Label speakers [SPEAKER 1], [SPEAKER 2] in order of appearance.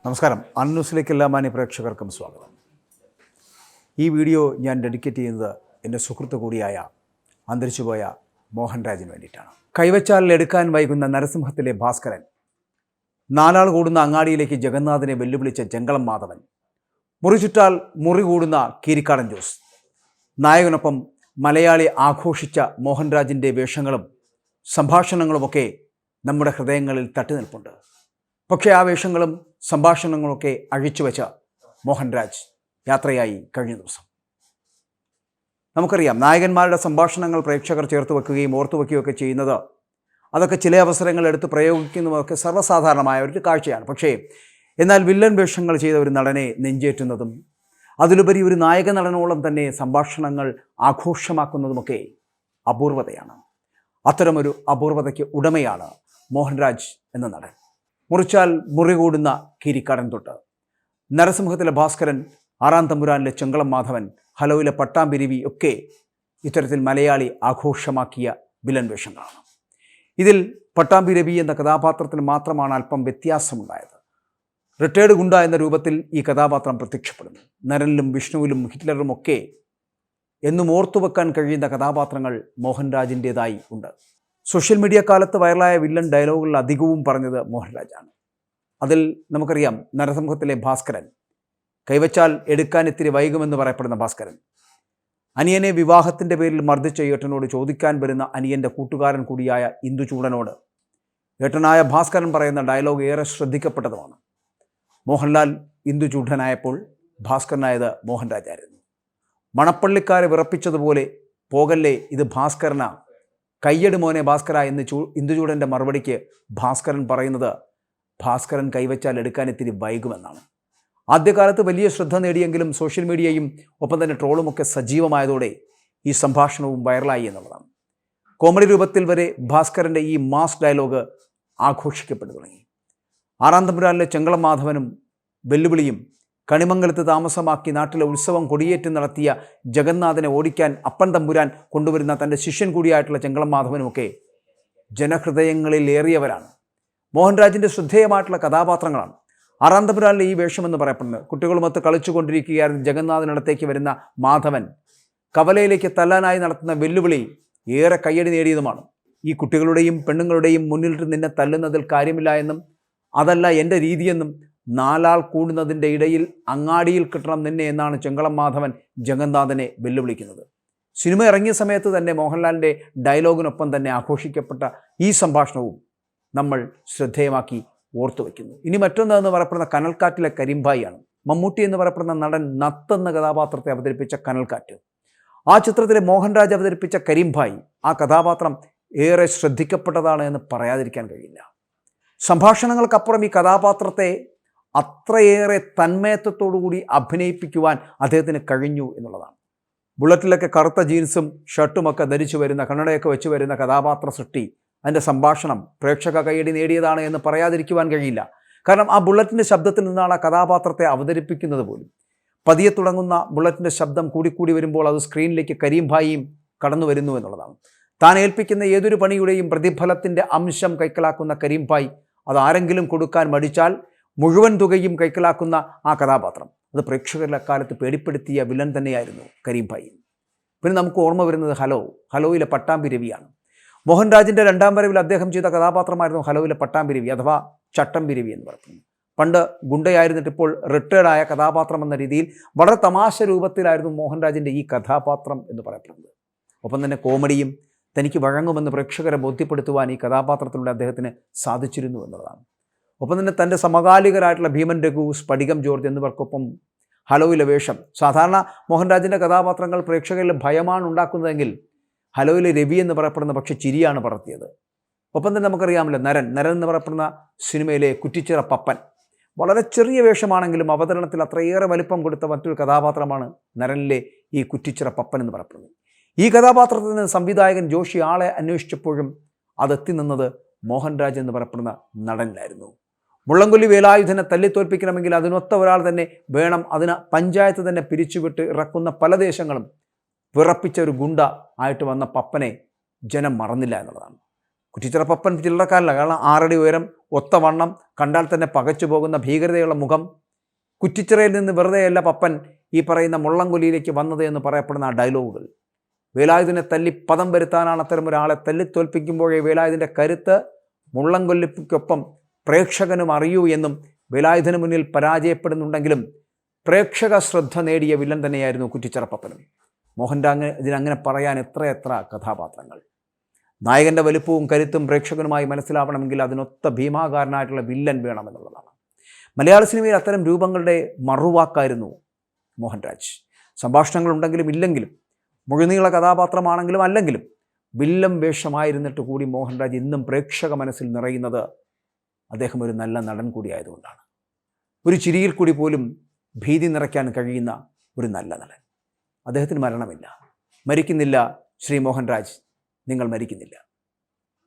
[SPEAKER 1] നമസ്കാരം. അൺന്യൂസിലേക്ക് എല്ലാ മാന്യ പ്രേക്ഷകർക്കും സ്വാഗതം. ഈ വീഡിയോ ഞാൻ ഡെഡിക്കേറ്റ് ചെയ്യുന്നത് എൻ്റെ സുഹൃത്ത് കൂടിയായ അന്തരിച്ചുപോയ മോഹൻരാജിന് വേണ്ടിയിട്ടാണ്. കൈവച്ചാൽ എടുക്കാൻ വൈകുന്ന നരസിംഹത്തിലെ ഭാസ്കരൻ, നാലാൾ കൂടുന്ന അങ്ങാടിയിലേക്ക് ജഗന്നാഥനെ വെല്ലുവിളിച്ച ചെങ്കളം മാധവൻ, മുറി ചുറ്റാൽ മുറി കൂടുന്ന കീരിക്കാടൻ ജോസ്, നായകനൊപ്പം മലയാളി ആഘോഷിച്ച മോഹൻരാജിൻ്റെ വേഷങ്ങളും സംഭാഷണങ്ങളുമൊക്കെ നമ്മുടെ ഹൃദയങ്ങളിൽ തട്ടി നിൽപ്പുണ്ട്. പക്ഷേ ആ വേഷങ്ങളും സംഭാഷണങ്ങളൊക്കെ അഴിച്ചുവെച്ച മോഹൻരാജ് യാത്രയായി കഴിഞ്ഞ ദിവസം. നമുക്കറിയാം, നായകന്മാരുടെ സംഭാഷണങ്ങൾ പ്രേക്ഷകർ ചേർത്ത് വെക്കുകയും ഓർത്തു വയ്ക്കുകയൊക്കെ ചെയ്യുന്നത്, അതൊക്കെ ചില അവസരങ്ങൾ എടുത്ത് പ്രയോഗിക്കുന്നതൊക്കെ സർവ്വസാധാരണമായ ഒരു കാഴ്ചയാണ്. പക്ഷേ എന്നാൽ വില്ലൻ വേഷങ്ങൾ ചെയ്ത ഒരു നടനെ നെഞ്ചേറ്റുന്നതും അതിലുപരി ഒരു നായക നടനോളം തന്നെ സംഭാഷണങ്ങൾ ആഘോഷമാക്കുന്നതുമൊക്കെ അപൂർവതയാണ്. അത്തരമൊരു അപൂർവതയ്ക്ക് ഉടമയാണ് മോഹൻരാജ് എന്ന നടൻ. മുറിച്ചാൽ മുറി കൂടുന്ന കീരിക്കാടൻ തൊട്ട്, നരസിംഹത്തിലെ ഭാസ്കരൻ, ആറാം തമ്പുരാനിലെ ചെങ്കളം മാധവൻ, ഹലോയിലെ പട്ടാമ്പിരിവി ഒക്കെ ഇത്തരത്തിൽ മലയാളി ആഘോഷമാക്കിയ വില്ലൻ വേഷങ്ങളാണ്. ഇതിൽ പട്ടാമ്പിരവി എന്ന കഥാപാത്രത്തിന് മാത്രമാണ് അല്പം വ്യത്യാസമുണ്ടായത്. റിട്ടയേർഡ് ഗുണ്ട എന്ന രൂപത്തിൽ ഈ കഥാപാത്രം പ്രത്യക്ഷപ്പെടുന്നു. നരനിലും വിഷ്ണുവിലും ഹിറ്റ്ലറും ഒക്കെ എന്നും ഓർത്തുവെക്കാൻ കഴിയുന്ന കഥാപാത്രങ്ങൾ മോഹൻരാജിൻ്റേതായി ഉണ്ട്. സോഷ്യൽ മീഡിയ കാലത്ത് വൈറലായ വില്ലൻ ഡയലോഗുകളിൽ അധികവും പറഞ്ഞത് മോഹൻരാജാണ്. അതിൽ നമുക്കറിയാം, നരസിംഹത്തിലെ ഭാസ്കരൻ, കൈവച്ചാൽ എടുക്കാൻ ഇത്തിരി വൈകുമെന്ന് പറയപ്പെടുന്ന ഭാസ്കരൻ, അനിയനെ വിവാഹത്തിൻ്റെ പേരിൽ മർദ്ദിച്ച ഏട്ടനോട് ചോദിക്കാൻ വരുന്ന അനിയൻ്റെ കൂട്ടുകാരൻ കൂടിയായ ഇന്ദുചൂടനോട് ഏട്ടനായ ഭാസ്കരൻ പറയുന്ന ഡയലോഗ് ഏറെ ശ്രദ്ധിക്കപ്പെട്ടതുമാണ്. മോഹൻലാൽ ഇന്ദുചൂടനായപ്പോൾ ഭാസ്കരനായത് മോഹൻരാജായിരുന്നു. മണപ്പള്ളിക്കാരെ വിറപ്പിച്ചതുപോലെ, പോകല്ലേ ഇത് ഭാസ്കരനാ, കയ്യട് മോനെ ഭാസ്കര എന്ന് ഇന്ദുചൂടൻ്റെ മറുപടിക്ക് ഭാസ്കരൻ പറയുന്നത് ഭാസ്കരൻ കൈവച്ചാൽ എടുക്കാൻ ഇത്തിരി വൈകുമെന്നാണ്. ആദ്യകാലത്ത് വലിയ ശ്രദ്ധ നേടിയെങ്കിലും സോഷ്യൽ മീഡിയയും ഒപ്പം തന്നെ ട്രോളുമൊക്കെ സജീവമായതോടെ ഈ സംഭാഷണവും വൈറലായി എന്നുള്ളതാണ്. കോമഡി രൂപത്തിൽ വരെ ഭാസ്കരൻ്റെ ഈ മാസ് ഡയലോഗ് ആഘോഷിക്കപ്പെട്ടു തുടങ്ങി. ആറാം തമ്പുരാനിലെ ചെങ്കളം മാധവനും വെല്ലുവിളിയും, കണിമംഗലത്ത് താമസമാക്കി നാട്ടിലെ ഉത്സവം കൊടിയേറ്റ് നടത്തിയ ജഗന്നാഥനെ ഓടിക്കാൻ അപ്പൻ തമ്പുരാൻ കൊണ്ടുവരുന്ന തൻ്റെ ശിഷ്യൻ കൂടിയായിട്ടുള്ള ചെങ്കളം മാധവനുമൊക്കെ ജനഹൃദയങ്ങളിൽ ഏറിയവരാണ്. മോഹൻരാജിൻ്റെ ശ്രദ്ധേയമായിട്ടുള്ള കഥാപാത്രങ്ങളാണ്. ആറാം തമ്പുരാനിലെ ഈ വേഷമെന്ന് പറയപ്പെടുന്നത്, കുട്ടികളുമൊത്ത് കളിച്ചുകൊണ്ടിരിക്കുകയായിരുന്നു ജഗന്നാഥനടുത്തേക്ക് വരുന്ന മാധവൻ കവലയിലേക്ക് തല്ലാനായി നടത്തുന്ന വെല്ലുവിളി ഏറെ കയ്യടി നേടിയതുമാണ്. ഈ കുട്ടികളുടെയും പെണ്ണുങ്ങളുടെയും മുന്നിലിട്ട് നിന്നെ തല്ലുന്നതിൽ കാര്യമില്ല എന്നും അതല്ല എൻ്റെ രീതിയെന്നും, നാലാൾ കൂടുന്നതിൻ്റെ ഇടയിൽ അങ്ങാടിയിൽ കിട്ടണം നിന്നെ എന്നാണ് ചെങ്കളം മാധവൻ ജഗന്നാഥനെ വെല്ലുവിളിക്കുന്നത്. സിനിമ ഇറങ്ങിയ സമയത്ത് തന്നെ മോഹൻലാലിൻ്റെ ഡയലോഗിനൊപ്പം തന്നെ ആഘോഷിക്കപ്പെട്ട ഈ സംഭാഷണവും നമ്മൾ ശ്രദ്ധേയമാക്കി ഓർത്തു വയ്ക്കുന്നു. ഇനി മറ്റൊന്നെന്ന് പറയപ്പെടുന്ന കനൽക്കാറ്റിലെ കരീംഭായിയാണ്. മമ്മൂട്ടി എന്ന് പറയപ്പെടുന്ന നടൻ നത്ത് എന്ന കഥാപാത്രത്തെ അവതരിപ്പിച്ച കനൽക്കാറ്റ്. ആ ചിത്രത്തിലെ മോഹൻരാജ് അവതരിപ്പിച്ച കരീംഭായി, ആ കഥാപാത്രം ഏറെ ശ്രദ്ധിക്കപ്പെട്ടതാണ് എന്ന് പറയാതിരിക്കാൻ കഴിയില്ല. സംഭാഷണങ്ങൾക്കപ്പുറം ഈ കഥാപാത്രത്തെ അത്രയേറെ തന്മയത്വത്തോടുകൂടി അഭിനയിപ്പിക്കുവാൻ അദ്ദേഹത്തിന് കഴിഞ്ഞു എന്നുള്ളതാണ്. ബുള്ളറ്റിലൊക്കെ കറുത്ത ജീൻസും ഷർട്ടുമൊക്കെ ധരിച്ചു വരുന്ന, കണ്ണടയൊക്കെ വെച്ച് വരുന്ന കഥാപാത്ര സൃഷ്ടി, അതിൻ്റെ സംഭാഷണം പ്രേക്ഷക കയ്യടി നേടിയതാണ് എന്ന് പറയാതിരിക്കുവാൻ കഴിയില്ല. കാരണം ആ ബുള്ളറ്റിൻ്റെ ശബ്ദത്തിൽ നിന്നാണ് ആ കഥാപാത്രത്തെ അവതരിപ്പിക്കുന്നത് പോലും. പതിയെ തുടങ്ങുന്ന ബുള്ളറ്റിൻ്റെ ശബ്ദം കൂടിക്കൂടി വരുമ്പോൾ അത് സ്ക്രീനിലേക്ക് കരീംഭായിയും കടന്നു വരുന്നു എന്നുള്ളതാണ്. താൻ ഏൽപ്പിക്കുന്ന ഏതൊരു പണിയുടെയും പ്രതിഫലത്തിൻ്റെ അംശം കൈക്കലാക്കുന്ന കരീംഭായി, അത് ആരെങ്കിലും കൊടുക്കാൻ മടിച്ചാൽ മുഴുവൻ തുകയും കൈക്കലാക്കുന്ന ആ കഥാപാത്രം, അത് പ്രേക്ഷകരുടെ അക്കാലത്ത് പേടിപ്പെടുത്തിയ വില്ലൻ തന്നെയായിരുന്നു കരീംഭായി. പിന്നെ നമുക്ക് ഓർമ്മ വരുന്നത് ഹലോയിലെ പട്ടാമ്പിരവിയാണ്. മോഹൻരാജിൻ്റെ രണ്ടാം വരവിൽ അദ്ദേഹം ചെയ്ത കഥാപാത്രമായിരുന്നു ഹലോയിലെ പട്ടാമ്പിരവി അഥവാ ചട്ടമ്പിരവി എന്ന് പറയുന്നത്. പണ്ട് ഗുണ്ടയായിരുന്നിട്ട് ഇപ്പോൾ റിട്ടയർഡായ കഥാപാത്രം എന്ന രീതിയിൽ വളരെ തമാശ രൂപത്തിലായിരുന്നു മോഹൻരാജിൻ്റെ ഈ കഥാപാത്രം എന്ന് പറയപ്പെടുന്നത്. ഒപ്പം തന്നെ കോമഡിയും തനിക്ക് വഴങ്ങുമെന്ന് പ്രേക്ഷകരെ ബോധ്യപ്പെടുത്തുവാൻ ഈ കഥാപാത്രത്തിലൂടെ അദ്ദേഹത്തിന് സാധിച്ചിരുന്നു എന്നുള്ളതാണ്. ഒപ്പം തന്നെ തൻ്റെ സമകാലികരായിട്ടുള്ള ഭീമൻ രഘു, സ്ഫടികം ജോർജ് എന്നിവർക്കൊപ്പം ഹലോയിലെ വേഷം, സാധാരണ മോഹൻരാജിൻ്റെ കഥാപാത്രങ്ങൾ പ്രേക്ഷകരിൽ ഭയമാണ് ഉണ്ടാക്കുന്നതെങ്കിൽ ഹലോയിലെ രവി എന്ന് പറയപ്പെടുന്ന പക്ഷേ ചിരിയാണ് പടർത്തിയത്. ഒപ്പം തന്നെ നമുക്കറിയാമല്ലോ നരൻ എന്ന് പറയപ്പെടുന്ന സിനിമയിലെ കുറ്റിച്ചിറ പപ്പൻ, വളരെ ചെറിയ വേഷമാണെങ്കിലും അവതരണത്തിൽ അത്രയേറെ വലിപ്പം കൊടുത്ത മറ്റൊരു കഥാപാത്രമാണ് നരനിലെ ഈ കുറ്റിച്ചിറ പപ്പൻ എന്ന് പറയപ്പെടുന്നത്. ഈ കഥാപാത്രത്തിന് സംവിധായകൻ ജോഷി ആളെ അന്വേഷിച്ചപ്പോഴും അതെത്തി നിന്നത് മോഹൻരാജ് എന്ന് പറയപ്പെടുന്ന നടനിലായിരുന്നു. മുള്ളംകൊല്ലി വേലായുധനെ തല്ലിത്തോൽപ്പിക്കണമെങ്കിൽ അതിനൊത്ത ഒരാൾ തന്നെ വേണം. അതിന് പഞ്ചായത്ത് തന്നെ പിരിച്ചുവിട്ട് ഇറക്കുന്ന പല ദേശങ്ങളും വിറപ്പിച്ച ഒരു ഗുണ്ട ആയിട്ട് വന്ന പപ്പനെ ജനം മറന്നില്ല എന്നുള്ളതാണ്. കുറ്റിച്ചിറ പപ്പൻ ചില്ലറക്കാരല്ല. കാരണം 6 അടി ഉയരം, ഒത്തവണ്ണം, കണ്ടാൽ തന്നെ പകച്ചു പോകുന്ന ഭീകരതയുള്ള മുഖം. കുറ്റിച്ചിറയിൽ നിന്ന് വെറുതെയല്ല പപ്പൻ ഈ പറയുന്ന മുള്ളംകൊല്ലിയിലേക്ക് വന്നത് എന്ന് പറയപ്പെടുന്ന ആ ഡയലോഗുകൾ. വേലായുധനെ തല്ലി പദം വരുത്താനാണ് അത്തരം ഒരാളെ തല്ലിത്തോൽപ്പിക്കുമ്പോഴേ വേലായുധൻ്റെ കരുത്ത് മുള്ളംകൊല്ലിക്കൊപ്പം പ്രേക്ഷകനും അറിയൂ എന്നും വേലായുധന് മുന്നിൽ പരാജയപ്പെടുന്നുണ്ടെങ്കിലും പ്രേക്ഷക ശ്രദ്ധ നേടിയ വില്ലൻ തന്നെയായിരുന്നു കുറ്റിച്ചിറ പപ്പനും. മോഹൻലാലിന് ഇതിനങ്ങനെ പറയാൻ എത്രയെത്ര കഥാപാത്രങ്ങൾ. നായകൻ്റെ വലുപ്പവും കരുത്തും പ്രേക്ഷകനുമായി മനസ്സിലാവണമെങ്കിൽ അതിനൊത്ത ഭീമാകാരനായിട്ടുള്ള വില്ലൻ വേണമെന്നുള്ളതാണ്. മലയാള സിനിമയിൽ അത്തരം രൂപങ്ങളുടെ മറുവാക്കായിരുന്നു മോഹൻരാജ്. സംഭാഷണങ്ങളുണ്ടെങ്കിലും ഇല്ലെങ്കിലും, മുഴുനീള കഥാപാത്രമാണെങ്കിലും അല്ലെങ്കിലും, വില്ലൻ വേഷമായിരുന്നിട്ട് കൂടി മോഹൻരാജ് ഇന്നും പ്രേക്ഷക മനസ്സിൽ നിറയുന്നത് അദ്ദേഹം ഒരു നല്ല നടൻ കൂടിയായതുകൊണ്ടാണ്. ഒരു ചിരിയിൽ കൂടി പോലും ഭീതി നിറയ്ക്കാൻ കഴിയുന്ന ഒരു നല്ല നടൻ. അദ്ദേഹത്തിന് മരണമില്ല. മരിക്കുന്നില്ല ശ്രീ മോഹൻരാജ്, നിങ്ങൾ മരിക്കുന്നില്ല.